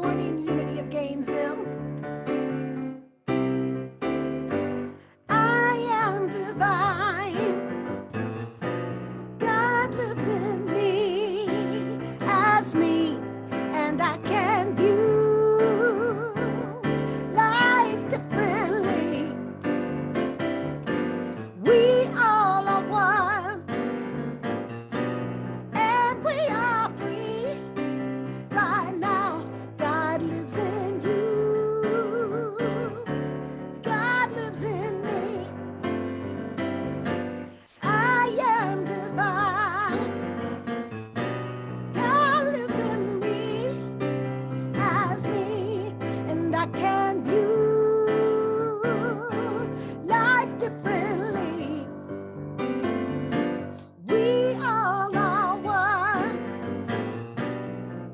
morning, Unity of Gainesville. I am divine. God lives in me as me, and I can view life differently. We all are one, and we are free. Right now, God lives in you. God lives in me. I am divine. God lives in me as me, and I can view life differently. We all are one,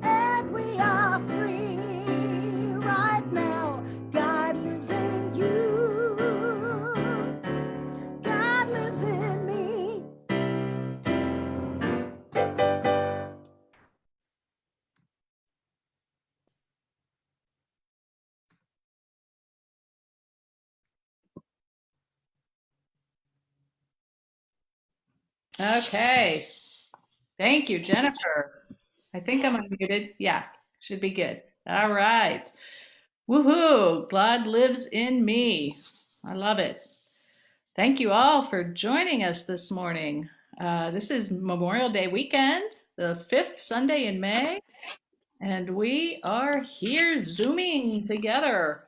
and we are free. Right now, God lives in you. God lives in me. Okay. Thank you, Jennifer. I think I'm unmuted. Yeah, should be good. All right. Woohoo! God lives in me. I love it. Thank you all for joining us this morning. This is Memorial Day weekend, the fifth Sunday in May, and we are here Zooming together.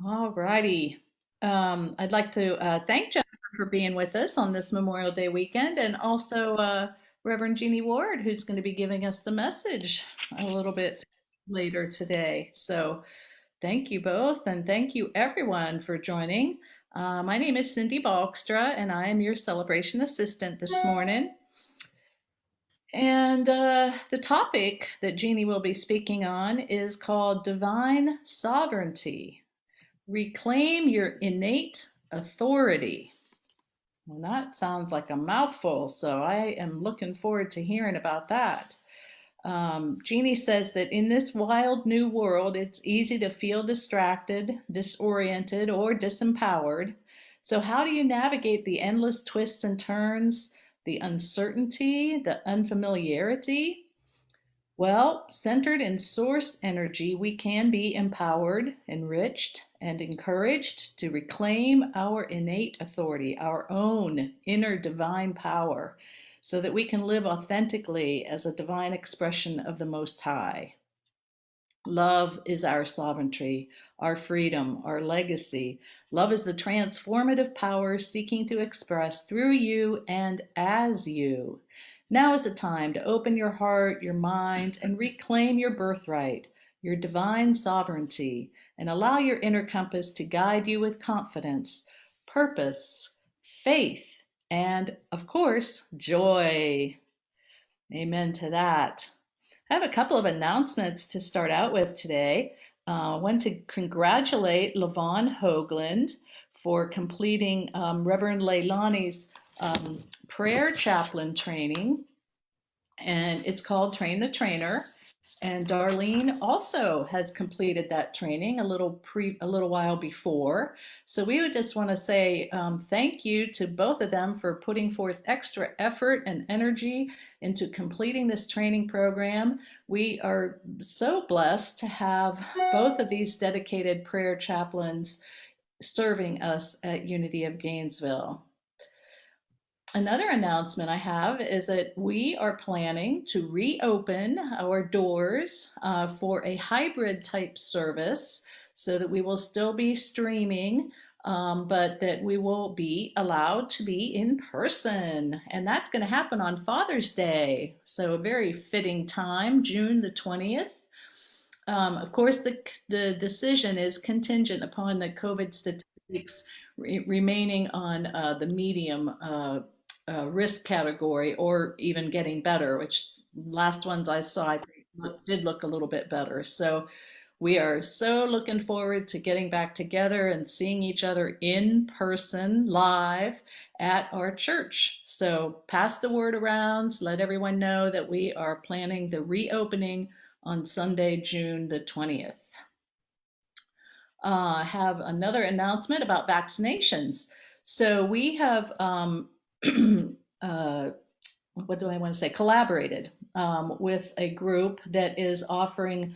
All righty. I'd like to thank Jennifer for being with us on this Memorial Day weekend, and also Reverend Jeanie Ward, who's going to be giving us the message a little bit later today. So thank you both, and thank you everyone for joining. My name is Cindy Balkstra, and I am your celebration assistant this morning. And the topic that Jeanie will be speaking on is called Divine Sovereignty. Reclaim your innate authority. Well, that sounds like a mouthful, so I am looking forward to hearing about that. Jeanie says that in this wild new world, it's easy to feel distracted, disoriented, or disempowered. So, how do you navigate the endless twists and turns, the uncertainty, the unfamiliarity? Well, centered in source energy, we can be empowered, enriched, and encouraged to reclaim our innate authority, our own inner divine power, so that we can live authentically as a divine expression of the Most High. Love is our sovereignty, our freedom, our legacy. Love is the transformative power seeking to express through you and as you. Now is the time to open your heart, your mind, and reclaim your birthright, your divine sovereignty, and allow your inner compass to guide you with confidence, purpose, faith, and, of course, joy. Amen to that. I have a couple of announcements to start out with today. I want to congratulate Lavon Hoagland for completing Reverend Leilani's prayer chaplain training, and it's called Train the Trainer. And Darlene also has completed that training a little while before. So we would just want to say thank you to both of them for putting forth extra effort and energy into completing this training program. We are so blessed to have both of these dedicated prayer chaplains serving us at Unity of Gainesville. Another announcement I have is that we are planning to reopen our doors for a hybrid type service, so that we will still be streaming, but that we will be allowed to be in person. And that's going to happen on Father's Day. So a very fitting time, June the 20th. Of course, the decision is contingent upon the COVID statistics remaining on the medium risk category, or even getting better, which last ones I saw I think did look a little bit better. So we are so looking forward to getting back together and seeing each other in person live at our church. So pass the word around, let everyone know that we are planning the reopening on Sunday, June the 20th. Have another announcement about vaccinations. So we have, what do I want to say, collaborated with a group that is offering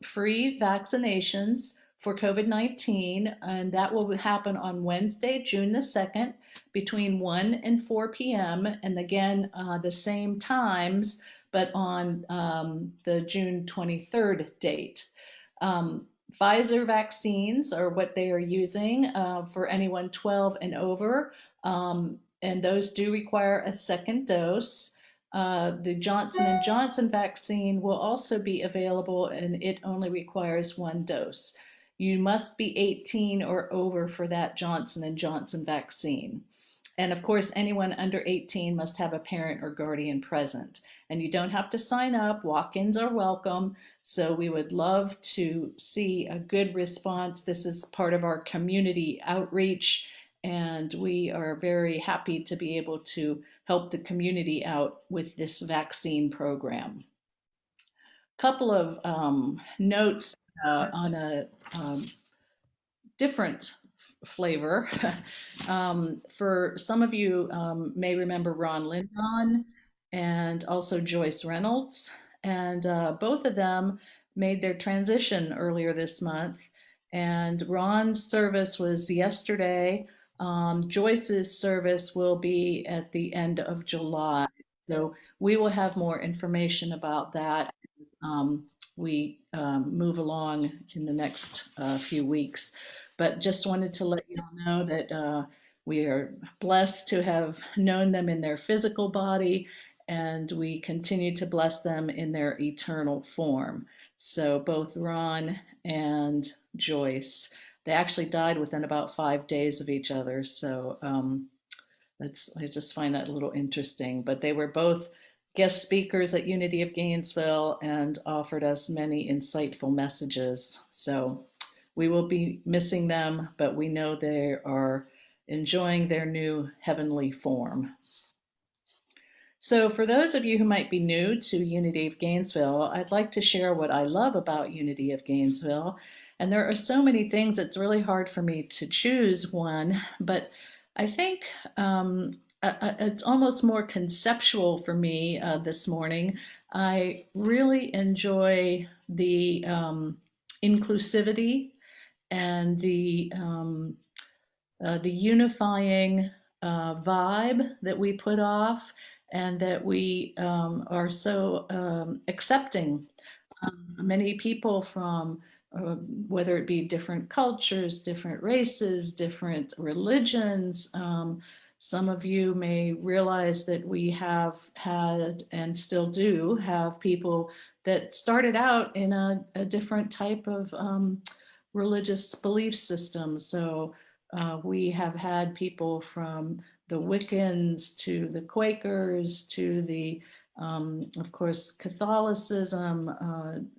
free vaccinations for COVID-19, and that will happen on Wednesday, June the 2nd, between 1 and 4 p.m. And again, the same times, but on the June 23rd date. Pfizer vaccines are what they are using for anyone 12 and over, and those do require a second dose. The Johnson & Johnson vaccine will also be available, and it only requires one dose. You must be 18 or over for that Johnson & Johnson vaccine. And of course, anyone under 18 must have a parent or guardian present. And you don't have to sign up. Walk-ins are welcome. So we would love to see a good response. This is part of our community outreach, and we are very happy to be able to help the community out with this vaccine program. Couple of notes on a different flavor. For some of you may remember Ron Lindon and also Joyce Reynolds, and both of them made their transition earlier this month. And Ron's service was yesterday. Joyce's service will be at the end of July. So we will have more information about that. We move along in the next few weeks. But just wanted to let you all know that we are blessed to have known them in their physical body, and we continue to bless them in their eternal form. So both Ron and Joyce, they actually died within about 5 days of each other. So I just find that a little interesting. But they were both guest speakers at Unity of Gainesville and offered us many insightful messages. So we will be missing them, but we know they are enjoying their new heavenly form. So for those of you who might be new to Unity of Gainesville, I'd like to share what I love about Unity of Gainesville. And there are so many things, it's really hard for me to choose one, but I think it's almost more conceptual for me this morning. I really enjoy the inclusivity and the unifying vibe that we put off, and that we are so accepting. Many people from whether it be different cultures, different races, different religions. Some of you may realize that we have had and still do have people that started out in a different type of religious belief system. So we have had people from the Wiccans to the Quakers to the, of course, Catholicism,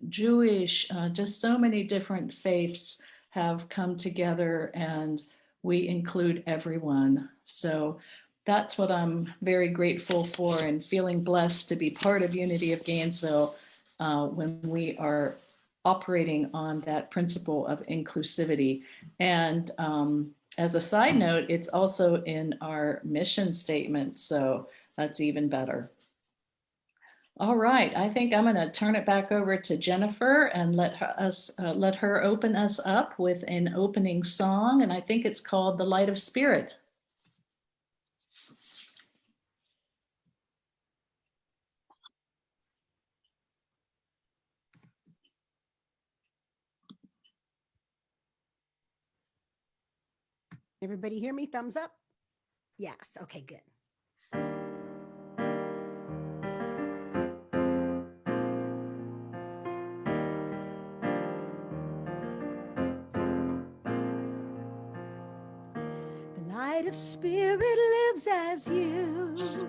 Jewish, just so many different faiths have come together, and we include everyone. So that's what I'm very grateful for, and feeling blessed to be part of Unity of Gainesville when we are operating on that principle of inclusivity. And as a side note, it's also in our mission statement, so that's even better. All right, I think I'm going to turn it back over to Jennifer and let her open us up with an opening song, and I think it's called "The Light of Spirit." Everybody hear me? Thumbs up? Yes. Okay, good. The light of spirit lives as you.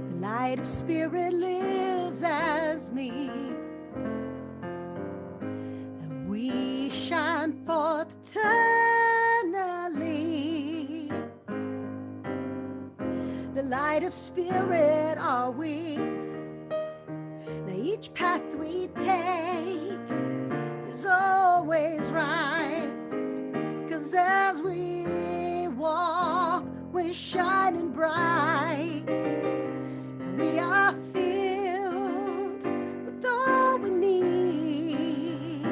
The light of spirit lives as me. And we shine forth eternally. The light of spirit are we. Each path we take is always right, 'cause as we walk, we're shining bright. We are filled with all we need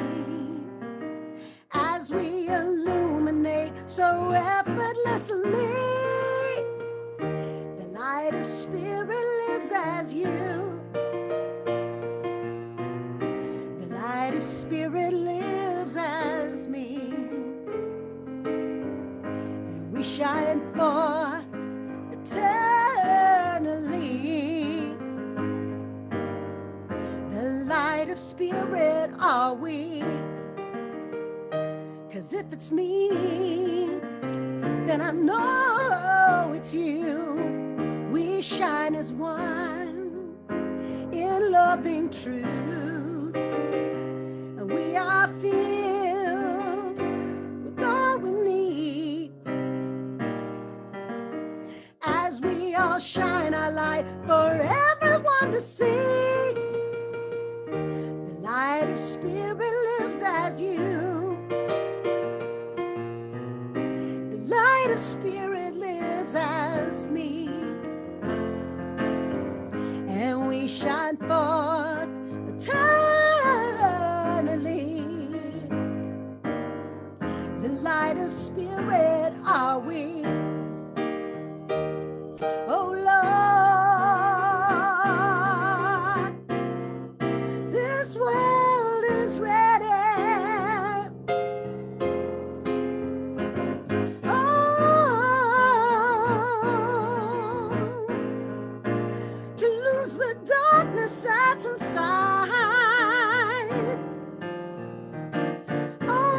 as we illuminate so effortlessly. The light of spirit lives as you. The light of spirit lives as me. And we shine forth eternally. The light of spirit are we. 'Cause if it's me, then I know it's you. We shine as one in loving truth. And we are filled with all we need as we all shine our light for everyone to see. The light of spirit lives as you. The light of spirit lives as me. And we shine forth eternally. The light of spirit are we. Oh Lord, this world is ready. Oh, to lose the darkness that's inside. Oh,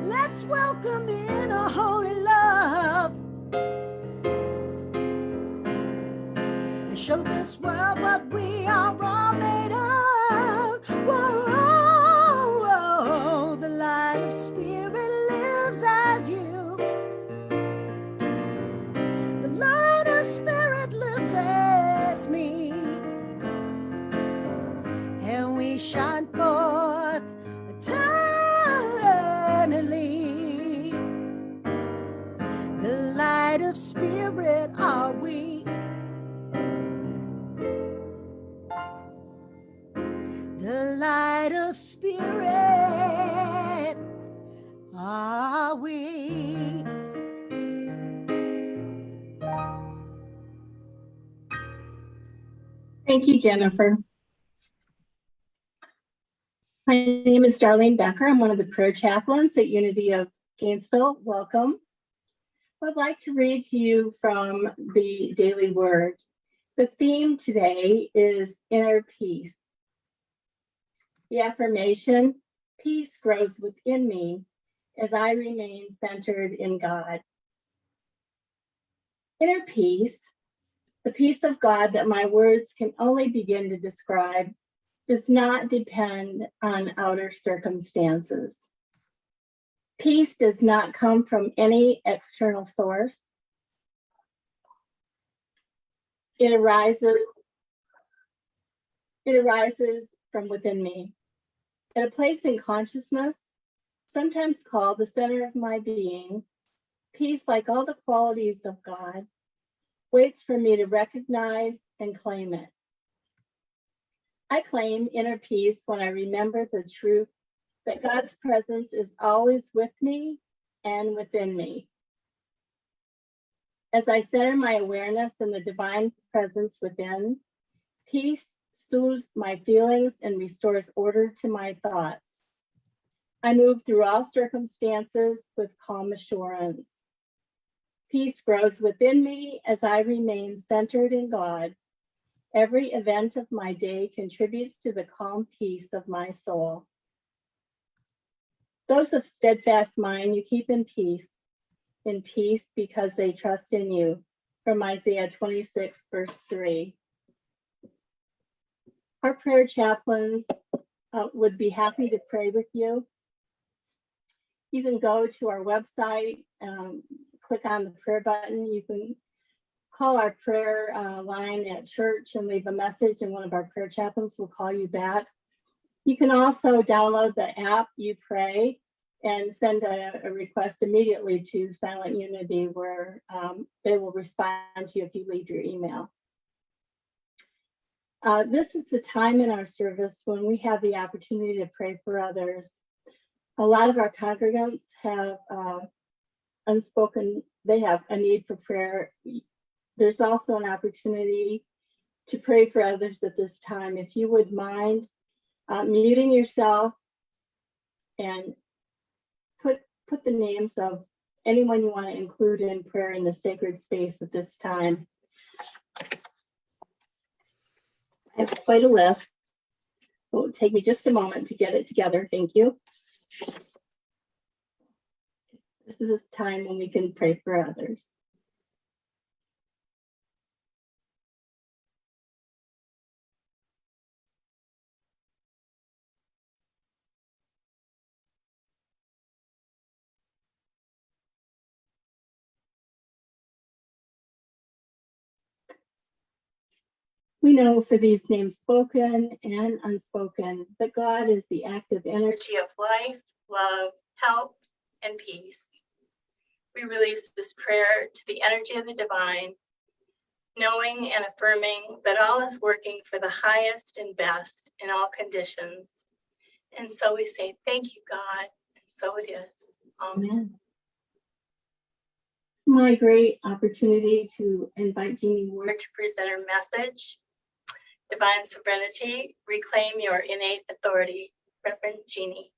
let's welcome in a holy love and show this world what we are all made of. Whoa, whoa, the light of spirit lives as you. The light of spirit lives as me. And we shine forth eternally. The light of spirit are we. The light of spirit are we. Thank you, Jennifer. My name is Darlene Becker. I'm one of the prayer chaplains at Unity of Gainesville. Welcome. I'd like to read to you from the Daily Word. The theme today is inner peace. The affirmation, peace grows within me as I remain centered in God. Inner peace, the peace of God that my words can only begin to describe, does not depend on outer circumstances. Peace does not come from any external source. It arises from within me. At a place in consciousness, sometimes called the center of my being, peace, like all the qualities of God, waits for me to recognize and claim it. I claim inner peace when I remember the truth that God's presence is always with me and within me. As I center my awareness in the divine presence within, peace soothes my feelings and restores order to my thoughts. I move through all circumstances with calm assurance. Peace grows within me as I remain centered in God. Every event of my day contributes to the calm peace of my soul. Those of steadfast mind you keep in peace because they trust in you. From Isaiah 26, verse 3. Our prayer chaplains would be happy to pray with you. You can go to our website, click on the prayer button. You can call our prayer line at church and leave a message, and one of our prayer chaplains will call you back. You can also download the app You Pray and send a request immediately to Silent Unity, where they will respond to you if you leave your email. This is the time in our service when we have the opportunity to pray for others. A lot of our congregants have they have a need for prayer. There's also an opportunity to pray for others at this time. If you would mind muting yourself and put the names of anyone you want to include in prayer in the sacred space at this time. I have quite a list, so it'll take me just a moment to get it together. Thank you. This is a time when we can pray for others. We know for these names spoken and unspoken that God is the active energy of life, love, help, and peace. We release this prayer to the energy of the divine, knowing and affirming that all is working for the highest and best in all conditions. And so we say, thank you, God, and so it is. Amen. It's my great opportunity to invite Jeanie Ward to present her message. Divine Sovereignty, Reclaim Your Innate Authority. Reverend Jeanie.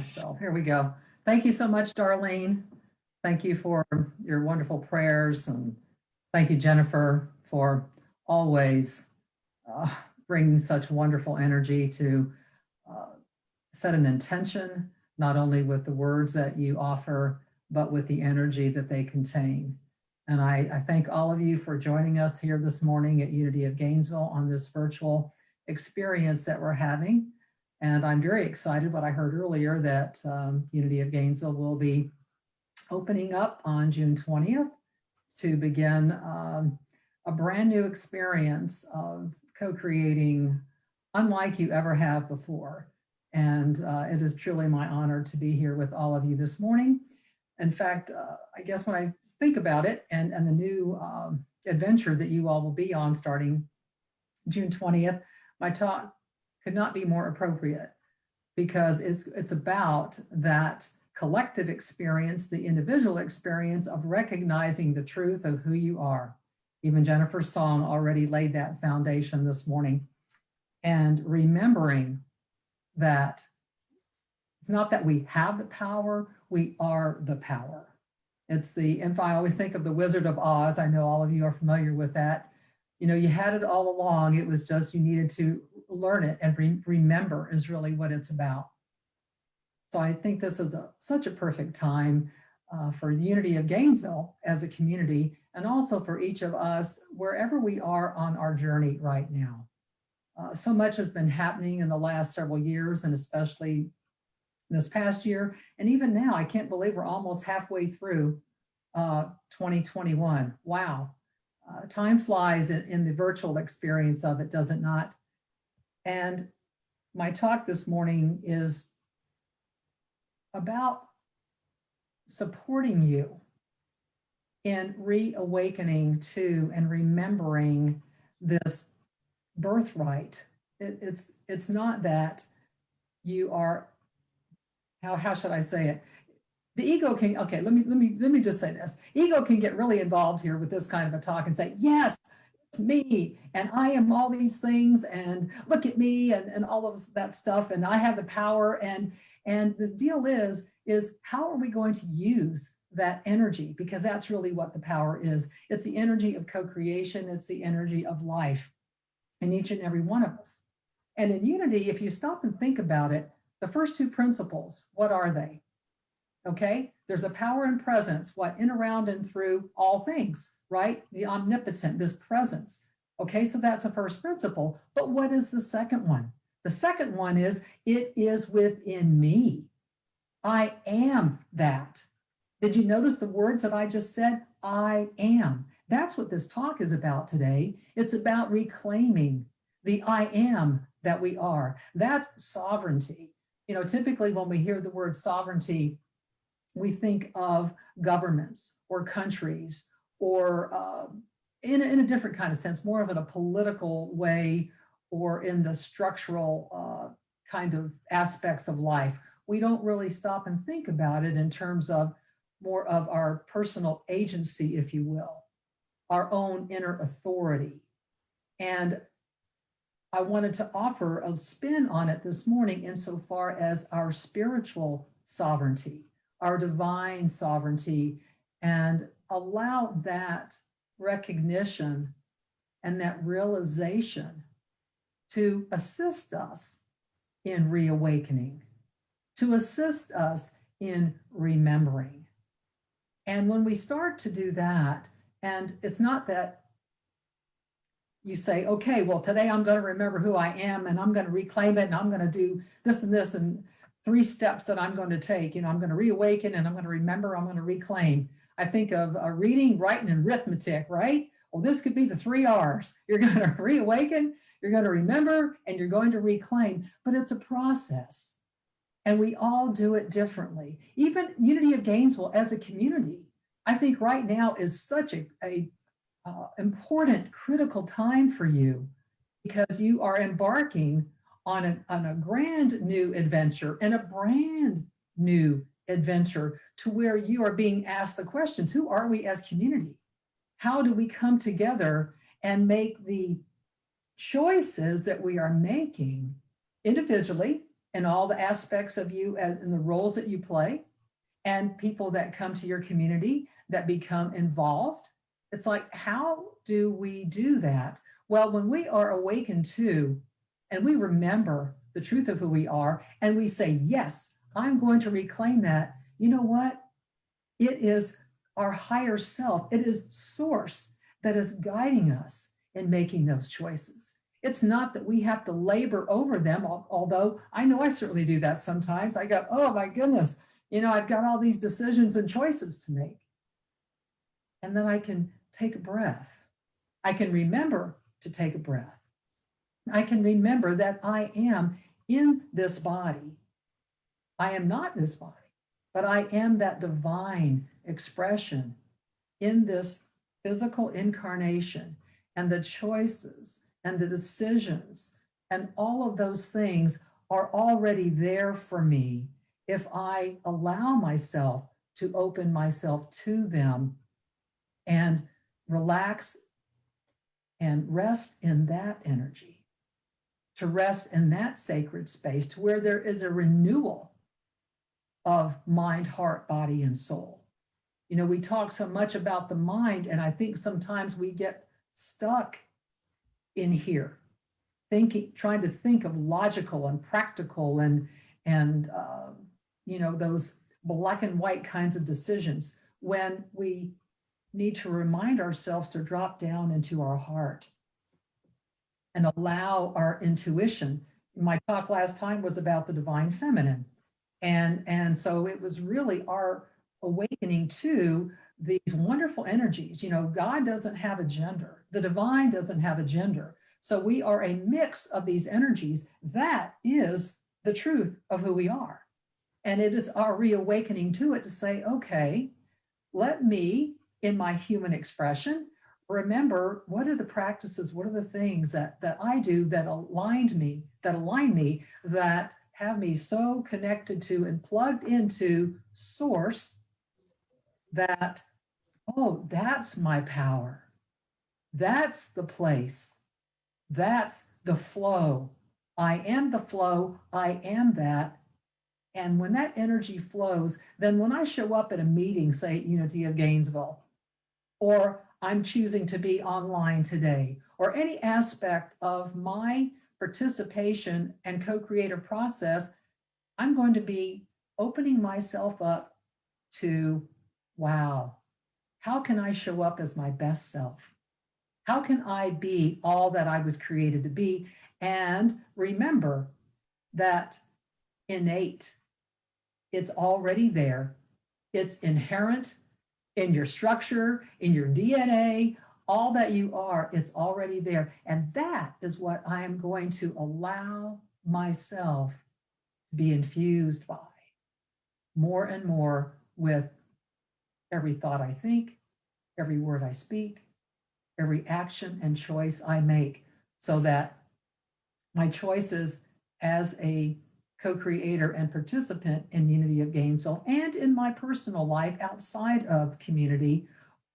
So here we go. Thank you so much, Darlene. Thank you for your wonderful prayers. And thank you, Jennifer, for always bringing such wonderful energy to set an intention, not only with the words that you offer, but with the energy that they contain. And I thank all of you for joining us here this morning at Unity of Gainesville on this virtual experience that we're having. And I'm very excited what I heard earlier that Unity of Gainesville will be opening up on June 20th to begin a brand new experience of co-creating unlike you ever have before. And it is truly my honor to be here with all of you this morning. In fact, I guess when I think about it and the new adventure that you all will be on starting June 20th, my talk could not be more appropriate because it's about that collective experience, the individual experience of recognizing the truth of who you are. Even Jennifer's song already laid that foundation this morning. And remembering that it's not that we have the power, we are the power. It's if I always think of the Wizard of Oz, I know all of you are familiar with that. You know, you had it all along. It was just you needed to learn it and remember is really what it's about. So I think this is such a perfect time for the Unity of Gainesville as a community, and also for each of us wherever we are on our journey right now. So much has been happening in the last several years, and especially this past year. And even now, I can't believe we're almost halfway through 2021. Wow. Time flies in the virtual experience of it, does it not? And my talk this morning is about supporting you in reawakening to and remembering this birthright. It's not that you are, how should I say it? The ego can, okay, let me just say this. Ego can get really involved here with this kind of a talk and say, yes, it's me, and I am all these things, and look at me, and all of that stuff, and I have the power, and the deal is how are we going to use that energy? Because that's really what the power is. It's the energy of co-creation. It's the energy of life in each and every one of us. And in unity, if you stop and think about it, the first two principles, what are they? Okay, there's a power and presence, what in, around, and through all things, right? The omnipotent, this presence. Okay, so that's a first principle. But what is the second one? The second one is, it is within me. I am that. Did you notice the words that I just said? I am. That's what this talk is about today. It's about reclaiming the I am that we are. That's sovereignty. You know, typically when we hear the word sovereignty, we think of governments or countries or in a different kind of sense, more of in a political way or in the structural kind of aspects of life. We don't really stop and think about it in terms of more of our personal agency, if you will, our own inner authority. And I wanted to offer a spin on it this morning insofar as our spiritual sovereignty, our divine sovereignty, and allow that recognition and that realization to assist us in reawakening, to assist us in remembering. And when we start to do that, and it's not that you say, okay, well, today I'm going to remember who I am and I'm going to reclaim it and I'm going to do this and 3 steps that I'm going to take. You know, I'm going to reawaken and I'm going to remember, I'm going to reclaim. I think of reading, writing, and arithmetic, right? Well, this could be the 3 R's. You're going to reawaken, you're going to remember, and you're going to reclaim. But it's a process. And we all do it differently. Even Unity of Gainesville as a community, I think right now is such a important, critical time for you because you are embarking on a grand new adventure and a brand new adventure to where you are being asked the questions, who are we as community? How do we come together and make the choices that we are making individually and all the aspects of you and the roles that you play and people that come to your community that become involved? It's like, how do we do that? Well, when we are awakened to, and we remember the truth of who we are, and we say, yes, I'm going to reclaim that. You know what? It is our higher self. It is source that is guiding us in making those choices. It's not that we have to labor over them, although I know I certainly do that sometimes. I go, oh my goodness, you know, I've got all these decisions and choices to make. And then I can take a breath. I can remember to take a breath. I can remember that I am in this body. I am not this body, but I am that divine expression in this physical incarnation, and the choices and the decisions and all of those things are already there for me if I allow myself to open myself to them and relax and rest in that energy, to rest in that sacred space to where there is a renewal of mind, heart, body, and soul. You know, we talk so much about the mind, and I think sometimes we get stuck in here, trying to think of logical and practical and you know, those black and white kinds of decisions, when we need to remind ourselves to drop down into our heart and allow our intuition. My talk last time was about the divine feminine. And so it was really our awakening to these wonderful energies. You know, God doesn't have a gender. The divine doesn't have a gender. So we are a mix of these energies. That is the truth of who we are. And it is our reawakening to it to say, okay, let me, in my human expression, remember what are the practices, what are the things that I do that align me, that have me so connected to and plugged into source that, oh, that's my power. That's the place. That's the flow. I am the flow. I am that. And when that energy flows, then when I show up at a meeting, say Unity of Gainesville, or I'm choosing to be online today, or any aspect of my participation and co-creative process, I'm going to be opening myself up to, wow, how can I show up as my best self? How can I be all that I was created to be? And remember that innate, it's already there. It's inherent in your structure, in your DNA, all that you are, it's already there. And that is what I am going to allow myself to be infused by more and more with every thought I think, every word I speak, every action and choice I make, so that my choices as a co-creator and participant in Unity of Gainesville and in my personal life outside of community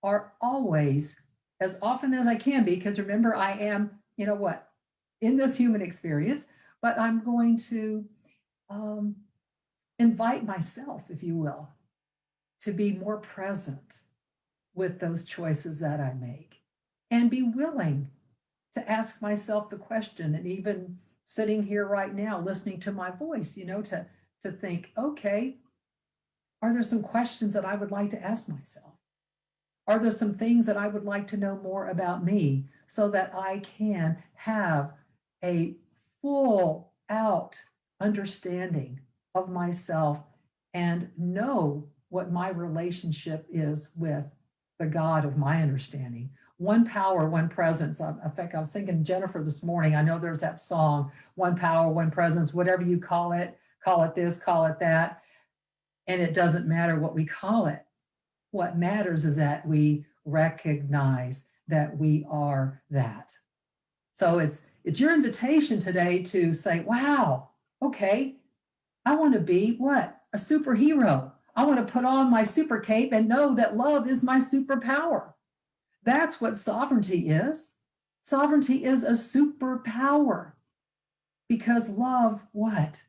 are always, as often as I can be, because remember, I am, in this human experience, but I'm going to invite myself, if you will, to be more present with those choices that I make and be willing to ask myself the question. And even sitting here right now, listening to my voice, to think, okay, are there some questions that I would like to ask myself? Are there some things that I would like to know more about me so that I can have a full out understanding of myself and know what my relationship is with the God of my understanding? One power, one presence. In fact, I was thinking Jennifer this morning. I know there's that song, one power, one presence, whatever you call it this, call it that. And it doesn't matter what we call it. What matters is that we recognize that we are that. So it's your invitation today to say, wow, okay, I want to be what? A superhero. I want to put on my super cape and know that love is my superpower. That's what sovereignty is. Sovereignty is a superpower, because love, what?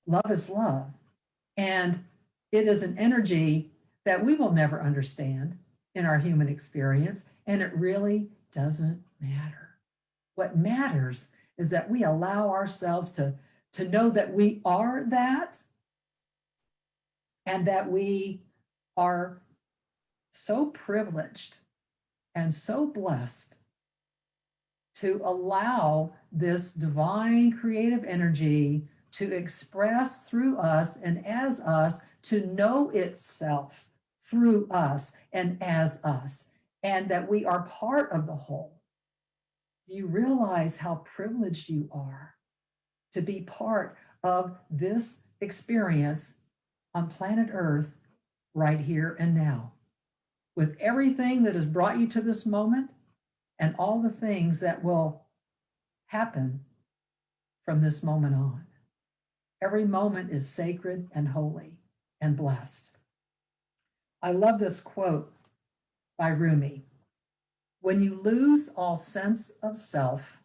Love is love. And it is an energy that we will never understand in our human experience. And it really doesn't matter. What matters is that we allow ourselves to know that we are that, and that we are so privileged and so blessed to allow this divine creative energy to express through us and as us, to know itself through us and as us, and that we are part of the whole. Do you realize how privileged you are to be part of this experience on planet Earth right here and now, with everything that has brought you to this moment and all the things that will happen from this moment on? Every moment is sacred and holy and blessed. I love this quote by Rumi. When you lose all sense of self,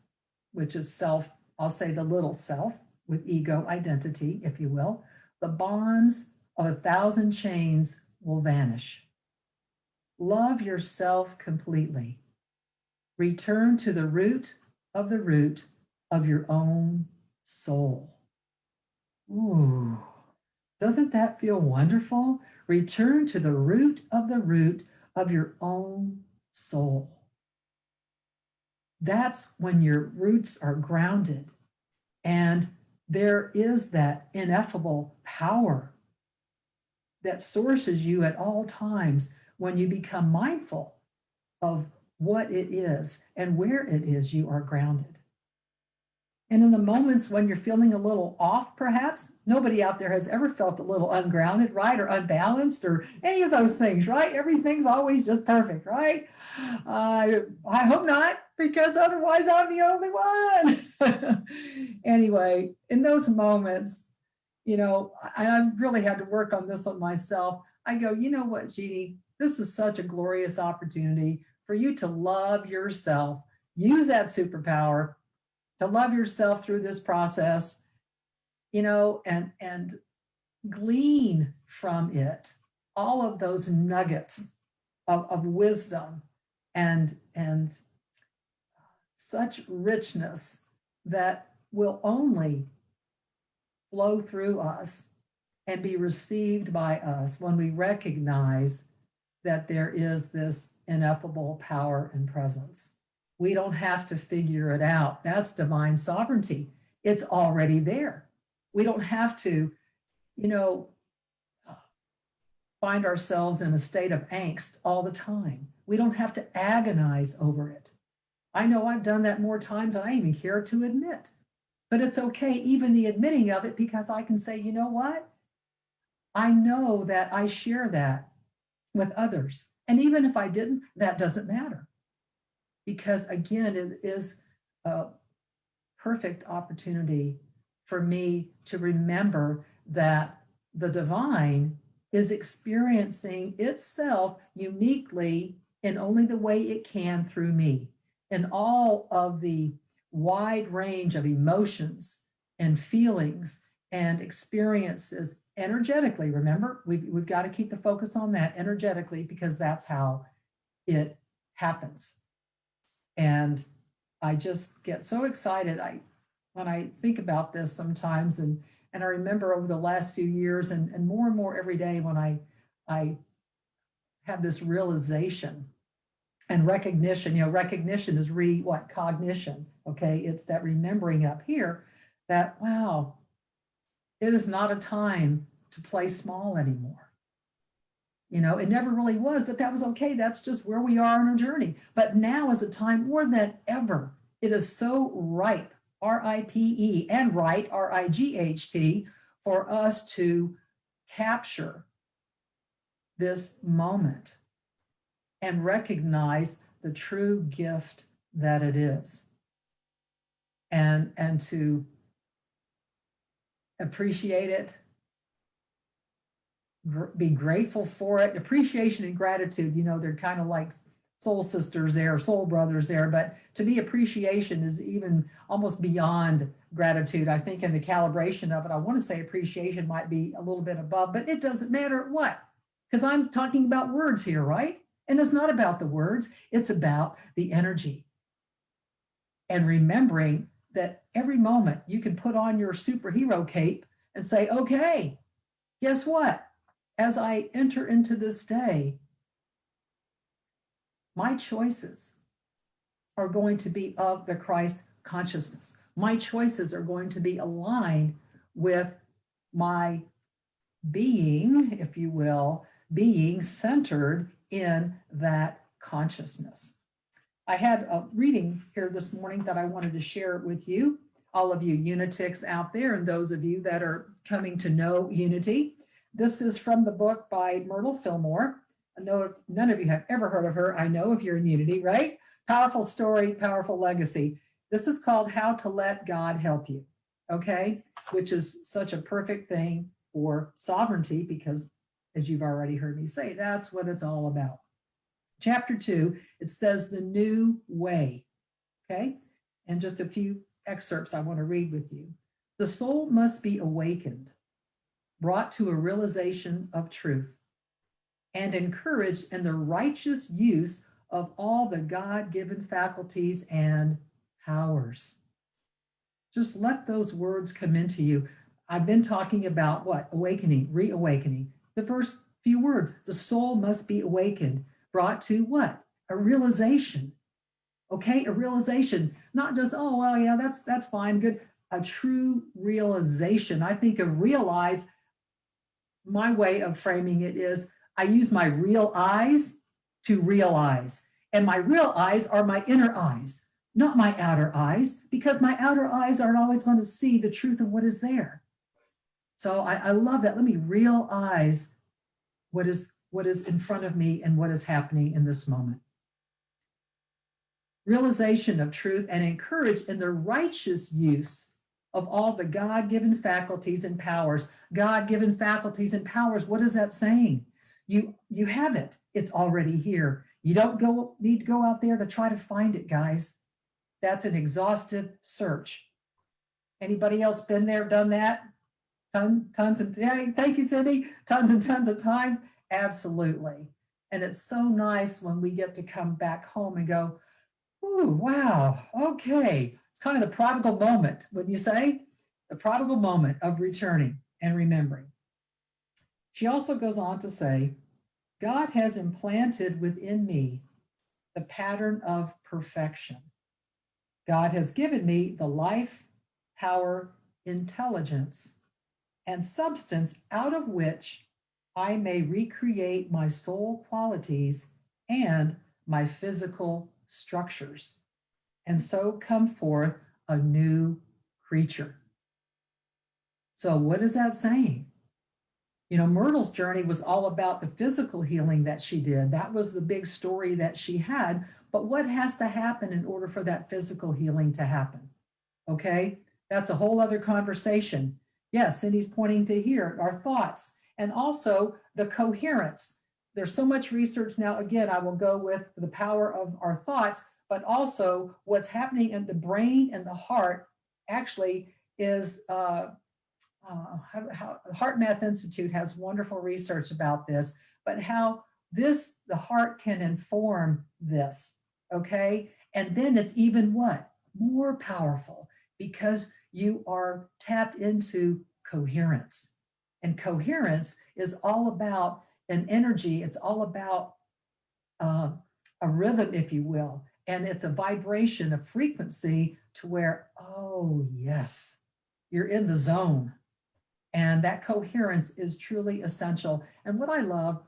which is self, I'll say the little self with ego identity, if you will, the bonds of 1,000 chains will vanish. Love yourself completely. Return to the root of your own soul. Ooh, doesn't that feel wonderful? Return to the root of your own soul. That's when your roots are grounded, and there is that ineffable power that sources you at all times when you become mindful of what it is and where it is you are grounded. And in the moments when you're feeling a little off, perhaps, nobody out there has ever felt a little ungrounded, right? Or unbalanced or any of those things, right? Everything's always just perfect, right? I hope not, because otherwise I'm the only one. Anyway, in those moments, I really had to work on this on myself. I go, you know what, Jeanie, this is such a glorious opportunity for you to love yourself. Use that superpower to love yourself through this process, and glean from it all of those nuggets of wisdom and such richness that will only flow through us and be received by us when we recognize that there is this ineffable power and presence. We don't have to figure it out. That's divine sovereignty. It's already there. We don't have to, find ourselves in a state of angst all the time. We don't have to agonize over it. I know I've done that more times than I even care to admit, but it's okay, even the admitting of it, because I can say, you know what? I know that I share that with others. And even if I didn't, that doesn't matter. Because again, it is a perfect opportunity for me to remember that the divine is experiencing itself uniquely in only the way it can through me. And all of the wide range of emotions and feelings and experiences energetically. Remember, we've got to keep the focus on that energetically, because that's how it happens. And I just get so excited when I think about this sometimes, and I remember over the last few years and more every day when I have this realization and recognition. You know, recognition is cognition. Okay, it's that remembering up here that, wow, it is not a time to play small anymore. You know, it never really was, but that was okay. That's just where we are on our journey. But now is a time more than ever. It is so ripe, R-I-P-E, and right, R-I-G-H-T, for us to capture this moment and recognize the true gift that it is, and to appreciate it, be grateful for it. Appreciation and gratitude, you know, they're kind of like soul sisters there, soul brothers there, but to me, appreciation is even almost beyond gratitude. I think in the calibration of it, I want to say appreciation might be a little bit above, but it doesn't matter what, because I'm talking about words here, right? And it's not about the words, it's about the energy. And remembering that every moment you can put on your superhero cape and say, okay, guess what? As I enter into this day, my choices are going to be of the Christ consciousness. My choices are going to be aligned with my being, if you will, being centered in that consciousness. I had a reading here this morning that I wanted to share with you, all of you Unitics out there, and those of you that are coming to know Unity. This is from the book by Myrtle Fillmore. I know if none of you have ever heard of her, I know if you're in Unity, right? Powerful story, powerful legacy. This is called How to Let God Help You, okay? Which is such a perfect thing for sovereignty, because as you've already heard me say, that's what it's all about. Chapter 2, it says the new way, okay? And just a few excerpts I want to read with you. The soul must be awakened, brought to a realization of truth, and encouraged in the righteous use of all the God-given faculties and powers. Just let those words come into you. I've been talking about what? Awakening, reawakening. The first few words, the soul must be awakened, brought to what? A realization. Okay, a realization, not just, oh, well, yeah, that's fine, good. A true realization. I think of realize, my way of framing it is I use my real eyes to realize. And my real eyes are my inner eyes, not my outer eyes, because my outer eyes aren't always going to see the truth of what is there. So I love that. Let me realize what is in front of me and what is happening in this moment. Realization of truth and encouraged in the righteous use of all the God-given faculties and powers. God-given faculties and powers, what is that saying? You have it. It's already here. You don't need to go out there to try to find it, guys. That's an exhaustive search. Anybody else been there, done that? Tons and thank you, Cindy. Tons and tons of times. Absolutely. And it's so nice when we get to come back home and go, ooh, wow, okay. It's kind of the prodigal moment, wouldn't you say? The prodigal moment of returning and remembering. She also goes on to say, God has implanted within me the pattern of perfection. God has given me the life, power, intelligence, and substance out of which I may recreate my soul qualities and my physical structures, and so come forth a new creature. So what is that saying? Myrtle's journey was all about the physical healing that she did. That was the big story that she had. But what has to happen in order for that physical healing to happen? Okay, that's a whole other conversation. Yes, Cindy's pointing to here, our thoughts, and also the coherence. There's so much research now. Again, I will go with the power of our thoughts, but also what's happening in the brain and the heart actually is Heart Math Institute has wonderful research about this, but how the heart can inform this, okay? And then it's even what? More powerful, because you are tapped into coherence. And coherence is all about an energy. It's all about a rhythm, if you will. And it's a vibration, a frequency to where, oh, yes, you're in the zone. And that coherence is truly essential. And what I love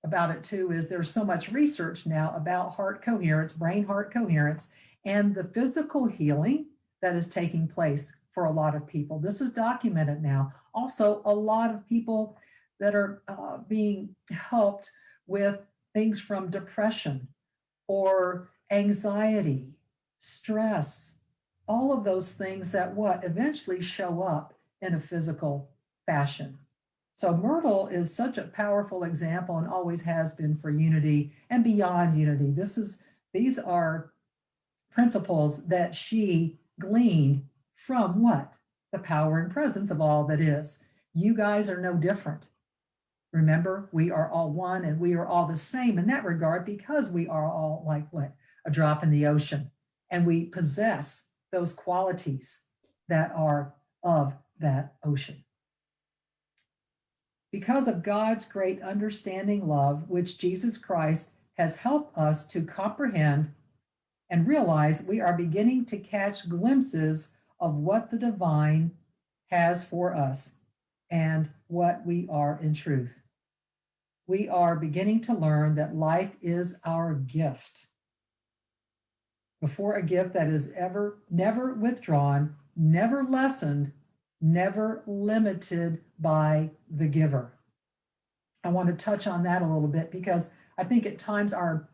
about it too is there's so much research now about heart coherence, brain heart coherence, and the physical healing that is taking place for a lot of people. This is documented now. Also, a lot of people that are being helped with things from depression or anxiety, stress, all of those things that eventually show up in a physical fashion. So Myrtle is such a powerful example and always has been for unity and beyond unity. These are principles that she gleaned from what? The power and presence of all that is. You guys are no different. Remember, we are all one and we are all the same in that regard, because we are all like what? A drop in the ocean. And we possess those qualities that are of that ocean. Because of God's great understanding love, which Jesus Christ has helped us to comprehend and realize, we are beginning to catch glimpses of what the divine has for us and what we are in truth. We are beginning to learn that life is our gift. Before a gift that is never withdrawn, never lessened, never limited by the giver. I want to touch on that a little bit, because I think at times our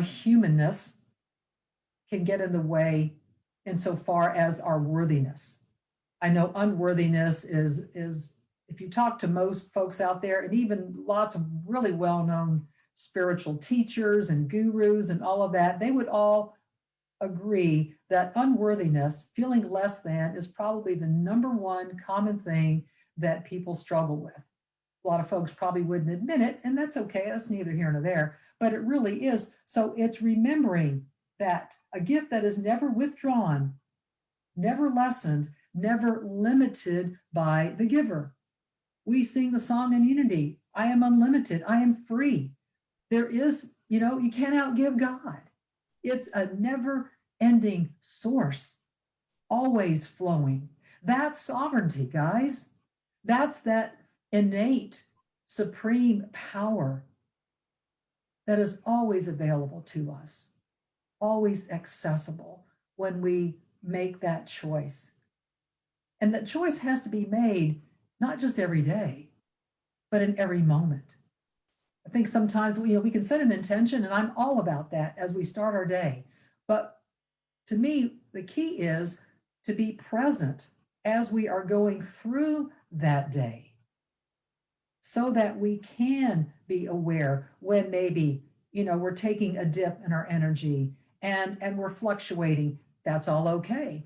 humanness can get in the way insofar as our worthiness. I know unworthiness is if you talk to most folks out there, and even lots of really well-known spiritual teachers and gurus and all of that, they would all agree that unworthiness, feeling less than, is probably the number one common thing that people struggle with. A lot of folks probably wouldn't admit it, and that's okay. That's neither here nor there, but it really is. So it's remembering that a gift that is never withdrawn, never lessened, never limited by the giver. We sing the song in unity, I am unlimited, I am free. There is, you can't outgive God. It's a never-ending source, always flowing. That's sovereignty, guys. That's that innate, supreme power that is always available to us, always accessible when we make that choice. And that choice has to be made not just every day, but in every moment. I think sometimes we can set an intention, and I'm all about that as we start our day. But to me, the key is to be present as we are going through that day, so that we can be aware when maybe we're taking a dip in our energy and we're fluctuating. That's all okay,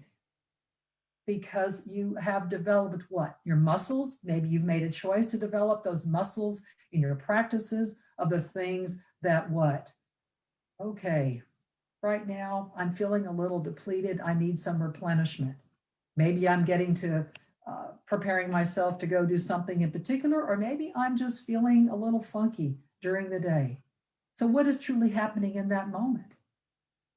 because you have developed what? Your muscles. Maybe you've made a choice to develop those muscles in your practices of the things that what? Okay, right now I'm feeling a little depleted. I need some replenishment. Maybe I'm getting to preparing myself to go do something in particular, or maybe I'm just feeling a little funky during the day. So what is truly happening in that moment?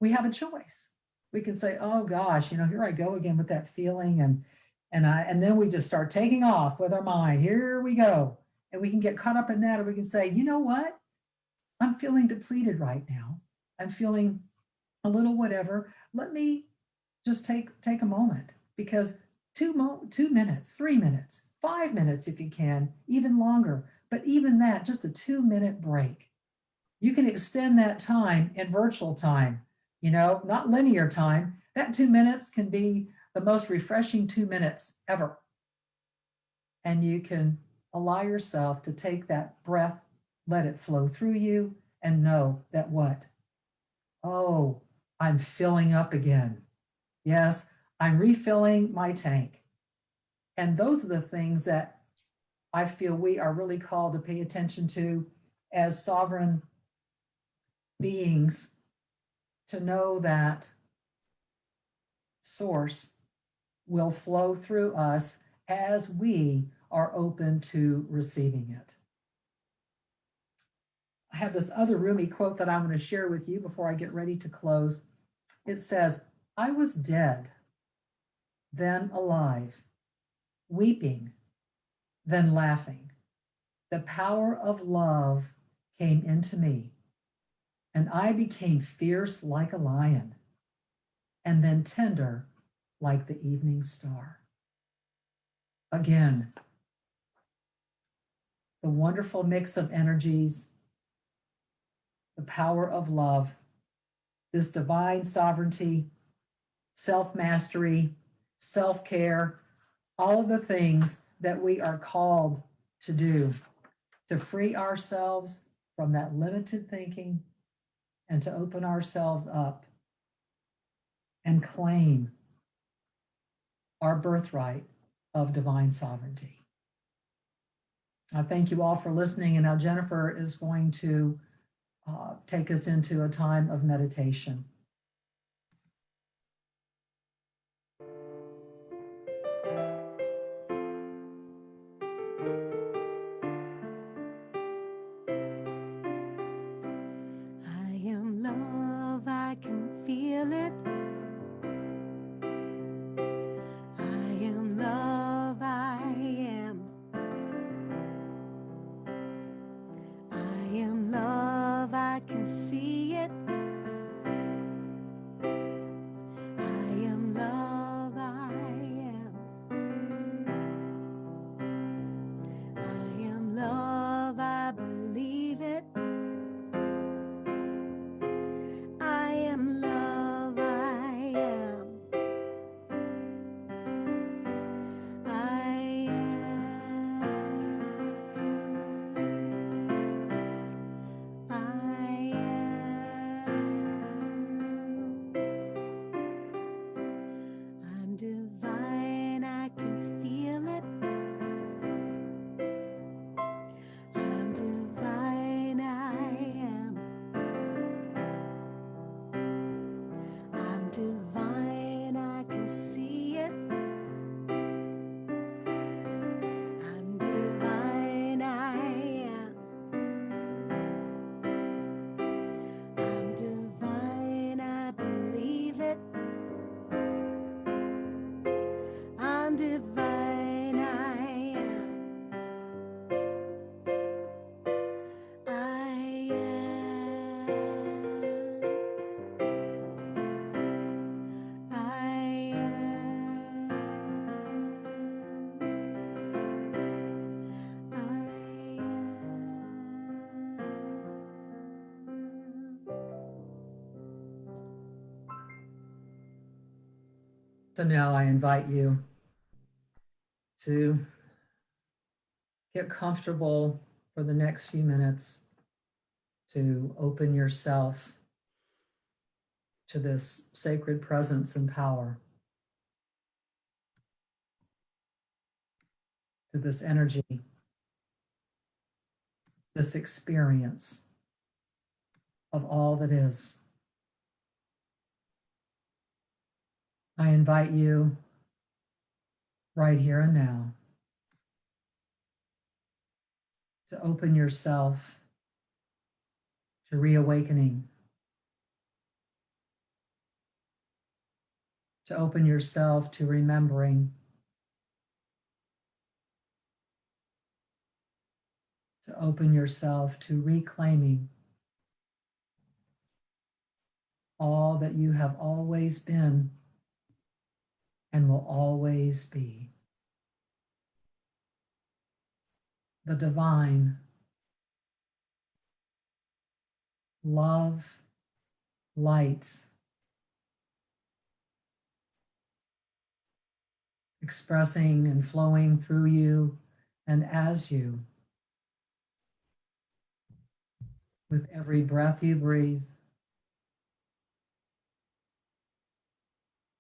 We have a choice. We can say, oh gosh, here I go again with that feeling, and then we just start taking off with our mind. Here we go. And we can get caught up in that, or we can say, you know what? I'm feeling depleted right now. I'm feeling a little whatever. Let me just take a moment, because 2 minutes, 3 minutes, 5 minutes, if you can, even longer. But even that, just a 2-minute break. You can extend that time in virtual time, not linear time. That 2 minutes can be the most refreshing 2 minutes ever. And you can allow yourself to take that breath, let it flow through you, and know that what? Oh, I'm filling up again. Yes, I'm refilling my tank. And those are the things that I feel we are really called to pay attention to as sovereign beings, to know that source will flow through us as we are open to receiving it. I have this other Rumi quote that I'm going to share with you before I get ready to close. It says, I was dead, then alive, weeping, then laughing. The power of love came into me, and I became fierce like a lion, and then tender like the evening star. Again, the wonderful mix of energies, the power of love, this divine sovereignty, self-mastery, self-care, all of the things that we are called to do to free ourselves from that limited thinking and to open ourselves up and claim our birthright of divine sovereignty. I thank you all for listening, and now Jennifer is going to take us into a time of meditation. I am love, I can feel it. I am love, I am. I am love, I can see it. I am love, I am. I am love, I believe it. I am love, I am. I am. I am. I'm divine, I can feel it. I'm divine, I am. I'm divine, I can see it. I'm divine, I am. I'm divine, I believe it. I'm divine, I am. I am. I am. I am. So now I invite you to get comfortable for the next few minutes, to open yourself to this sacred presence and power, to this energy, this experience of all that is. I invite you right here and now to open yourself to reawakening, to open yourself to remembering, to open yourself to reclaiming all that you have always been and will always be. The divine, love, light, expressing and flowing through you and as you. With every breath you breathe,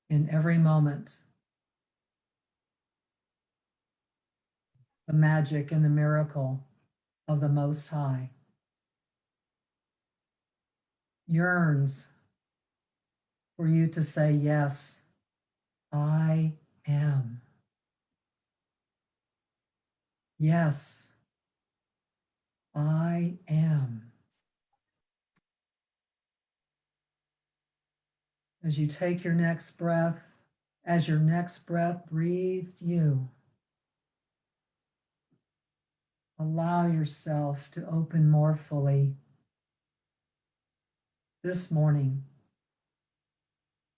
in every moment, the magic and the miracle of the Most High yearns for you to say, yes, I am. Yes, I am. As you take your next breath, as your next breath breathed you, allow yourself to open more fully this morning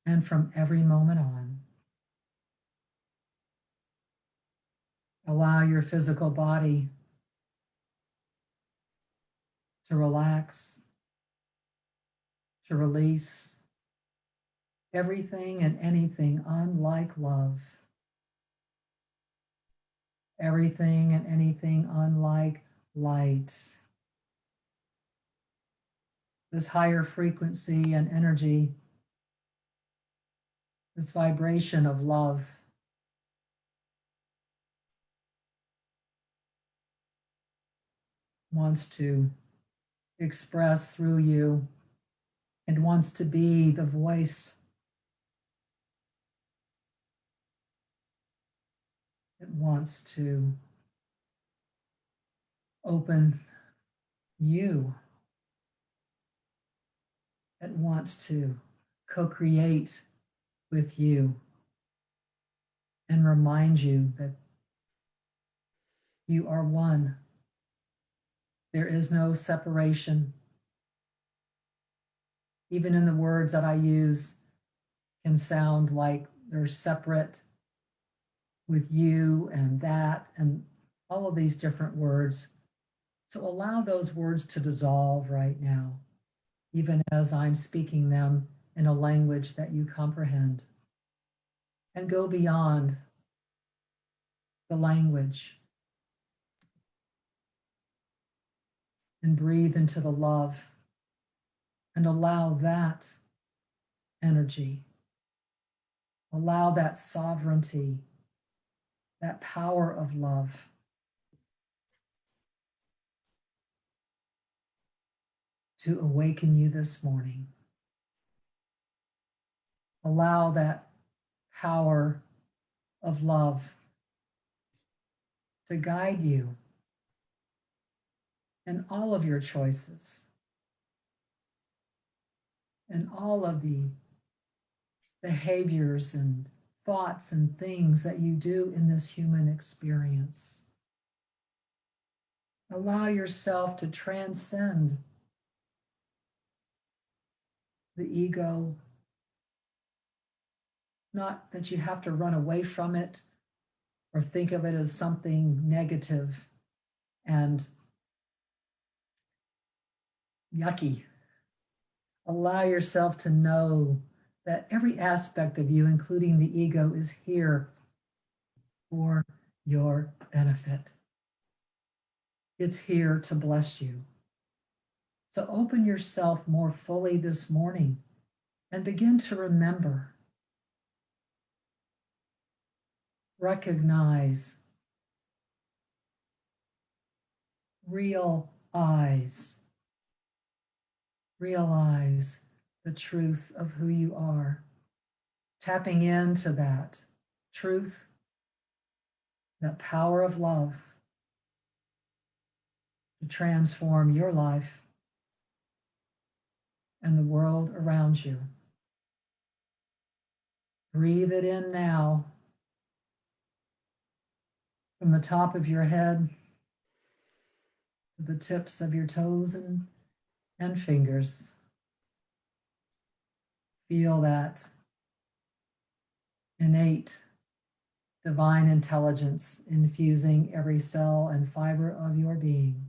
and from every moment on. Allow your physical body to relax, to release everything and anything unlike love, everything and anything unlike light. This higher frequency and energy, this vibration of love, wants to express through you and wants to be the voice. It wants to open you. It wants to co-create with you and remind you that you are one. There is no separation. Even in the words that I use can sound like they're separate with you and that and all of these different words. So allow those words to dissolve right now, even as I'm speaking them in a language that you comprehend. And go beyond the language and breathe into the love and allow that energy, allow that sovereignty, that power of love to awaken you this morning. Allow that power of love to guide you in all of your choices and all of the behaviors and thoughts and things that you do in this human experience. Allow yourself to transcend the ego. Not that you have to run away from it or think of it as something negative and yucky. Allow yourself to know that every aspect of you, including the ego, is here for your benefit. It's here to bless you. So open yourself more fully this morning and begin to remember, recognize, realize the truth of who you are, tapping into that truth, that power of love to transform your life and the world around you. Breathe it in now from the top of your head to to the tips of your toes and fingers. Feel that innate divine intelligence infusing every cell and fiber of your being.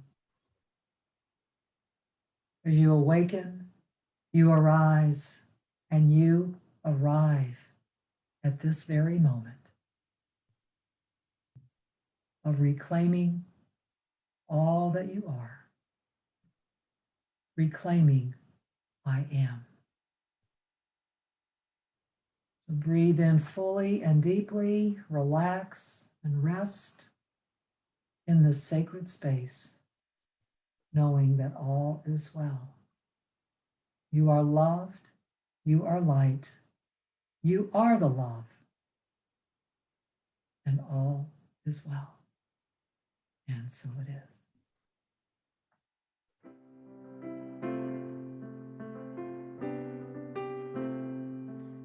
As you awaken, you arise, and you arrive at this very moment of reclaiming all that you are, reclaiming I am. So breathe in fully and deeply, relax and rest in this sacred space, knowing that all is well. You are loved, you are light, you are the love, and all is well. And so it is.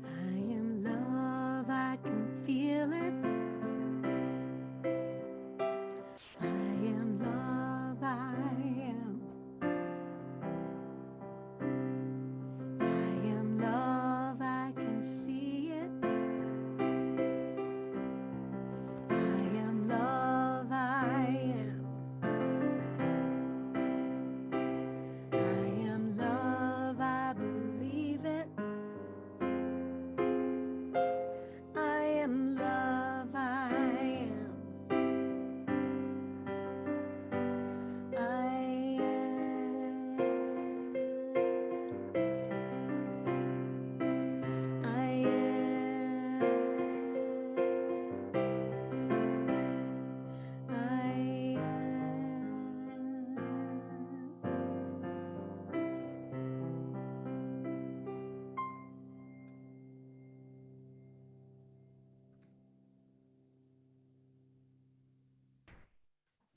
I am love, I can feel it. I am love, I am. I am love, I can see it. I am love, I am. I am love, I believe it. I am love, I am. I am. I am. I am.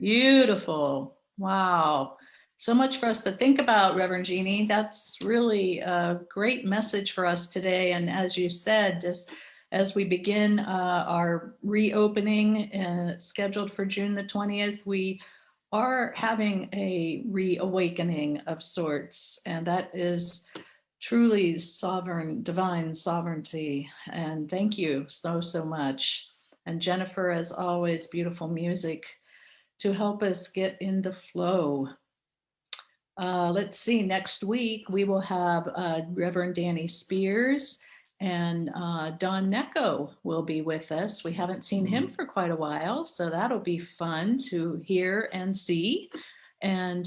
Beautiful. Wow. So much for us to think about, Reverend Jeanie. That's really a great message for us today. And as you said, just as we begin our reopening scheduled for June the 20th, we are having a reawakening of sorts. And that is truly sovereign, divine sovereignty. And thank you so, so much. And Jennifer, as always, beautiful music to help us get in the flow. Let's see, next week we will have Reverend Danny Spears and Don Necco will be with us. We haven't seen him for quite a while, so that'll be fun to hear and see. And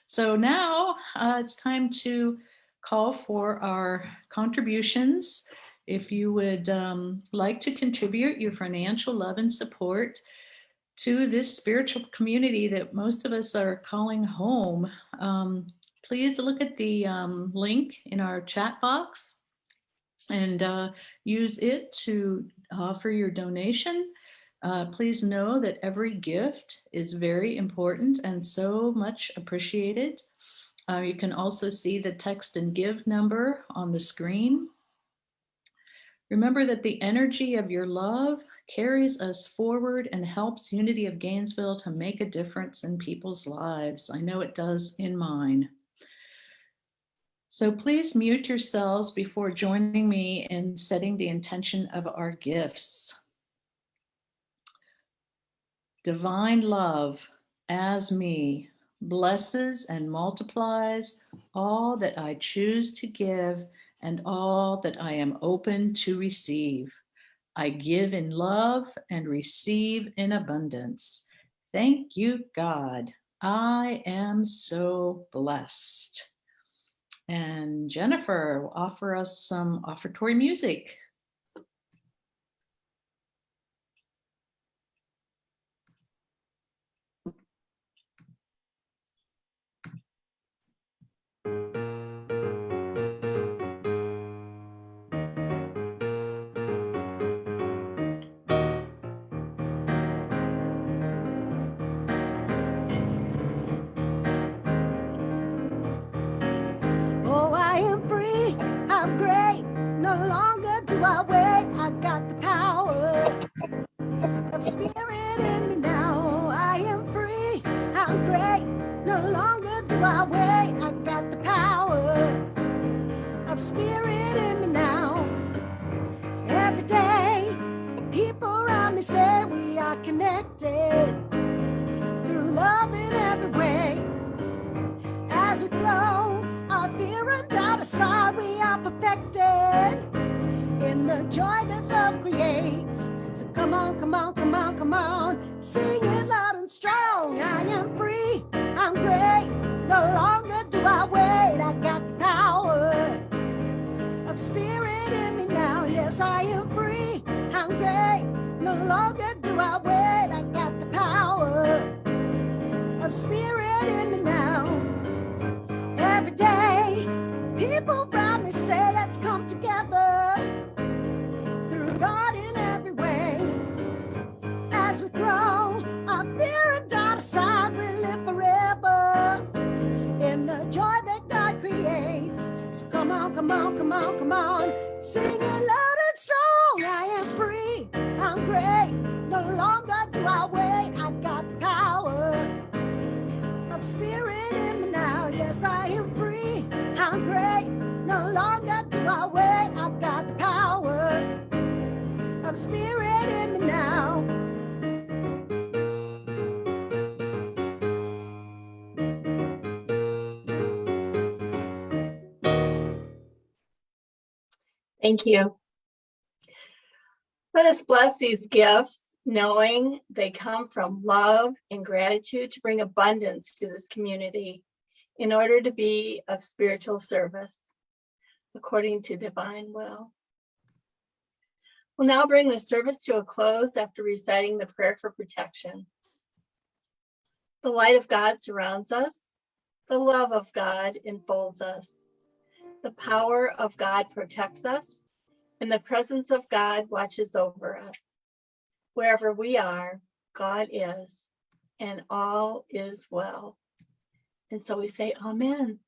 so now it's time to call for our contributions. If you would like to contribute your financial love and support to this spiritual community that most of us are calling home, please look at the link in our chat box and use it to offer your donation. Please know that every gift is very important and so much appreciated. You can also see the text and give number on the screen. Remember that the energy of your love carries us forward and helps Unity of Gainesville to make a difference in people's lives. I know it does in mine. So please mute yourselves before joining me in setting the intention of our gifts. Divine love as me blesses and multiplies all that I choose to give and all that I am open to receive. I give in love and receive in abundance. Thank you, God. I am so blessed. And Jennifer will offer us some offertory music. Oh, I am free, I'm great, no longer do I wait. I got the power of spirit in me now. I am free, I'm great, me say we are connected through love in every way. As we throw our fear and doubt aside, we are perfected in the joy that love creates. So come on, come on, come on, come on, sing it loud and strong. I am free, I'm great, no longer do I wait. I got the power of spirit in me now. Yes, I am free, I'm great, no longer do I wait. I got the power of spirit in me now. Every day, people around me say, let's come together through God in every way. As we throw our fear and doubt aside, we live forever in the joy that God creates. So come on, come on, come on, come on, sing it loud and strong. I am free, I'm great, no longer do I wait. I got the power of spirit in me now. Yes, I am free, I'm great, no longer do I wait. I got the power of spirit in me now. Thank you. Let us bless these gifts, knowing they come from love and gratitude to bring abundance to this community in order to be of spiritual service according to divine will. We'll now bring the service to a close after reciting the prayer for protection. The light of God surrounds us. The love of God enfolds us. The power of God protects us, and the presence of God watches over us. Wherever we are, God is, and all is well. And so we say, Amen.